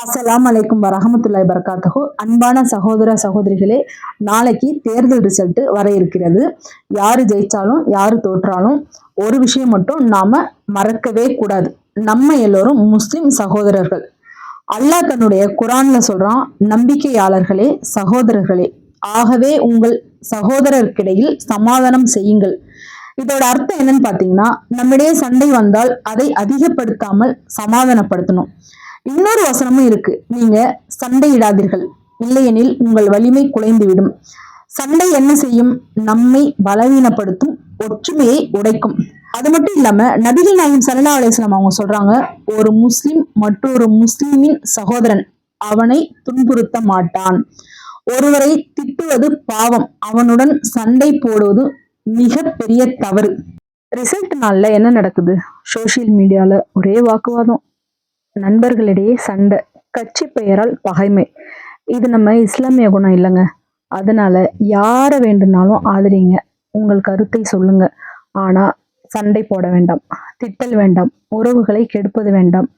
அஸ்ஸலாமு அலைக்கும் வரஹ்மத்துல்லாஹி வபரகாத்துஹு. அன்பான சகோதர சகோதரிகளே, நாளைக்கு தேர்தல் ரிசல்ட் வர இருக்கிறது. யாரு ஜெயிச்சாலும் யாரு தோற்றாலும் ஒரு விஷயம் மட்டும் நாம மறக்கவே கூடாது. நம்ம எல்லோரும் முஸ்லிம் சகோதரர்கள். அல்லாஹ் தன்னுடைய குரான்ல சொல்றான், நம்பிக்கையாளர்களே, சகோதரர்களே, ஆகவே உங்கள் சகோதரருக்கிடையில் சமாதானம் செய்யுங்கள். இதோட அர்த்தம் என்னன்னு பாத்தீங்கன்னா, நம்மிடையே சண்டை வந்தால் அதை அதிகப்படுத்தாமல் சமாதானப்படுத்தணும். இன்னொரு வசனமும் இருக்கு, நீங்க சண்டையிடாதீர்கள், இல்லையெனில் உங்கள் வலிமை குலைந்துவிடும். சண்டை என்ன செய்யும்? நம்மை பலவீனப்படுத்தும், ஒற்றுமையை உடைக்கும். அது மட்டும் இல்லாம நபிகள் நாயகம் ஸல்லல்லாஹு அலைஹி வஸல்லம் அவங்க சொல்றாங்க, ஒரு முஸ்லிம் மற்றொரு முஸ்லிமின் சகோதரன், அவனை துன்புறுத்த மாட்டான். ஒருவரை திட்டுவது பாவம், அவனுடன் சண்டை போடுவது மிக பெரிய தவறு. ரிசல்ட் நாள்ல என்ன நடக்குது? சோசியல் மீடியால ஒரே வாக்குவாதம், நண்பர்களிடையே சண்டை, கட்சி பெயரால் பகைமை. இது நம்ம இஸ்லாமிய குணம் இல்லைங்க. அதனால யாரை வேண்டுனாலும் ஆதரிங்க, உங்கள் கருத்தை சொல்லுங்க. ஆனா சண்டை போட வேண்டாம், திட்டல் வேண்டாம், உறவுகளை கெடுப்பது வேண்டாம்.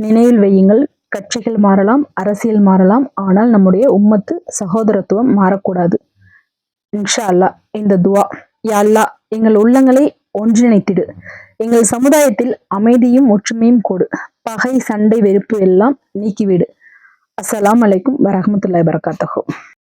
நினைவில் வையுங்கள், கட்சிகள் மாறலாம், அரசியல் மாறலாம், ஆனால் நம்முடைய உம்மத்து சகோதரத்துவம் மாறக்கூடாது. இன்ஷா அல்லாஹ் இந்த துவா, யா அல்லாஹ் எங்கள் உள்ளங்களை ஒன்றிணைத்திடு, எங்கள் சமுதாயத்தில் அமைதியும் ஒற்றுமையும் கொடு, பகை சண்டை வெறுப்பு எல்லாம் நீக்கிவிடு. அஸ்ஸலாமு அலைக்கும் வரஹ்மத்துல்லாஹி வபரகாத்துஹு.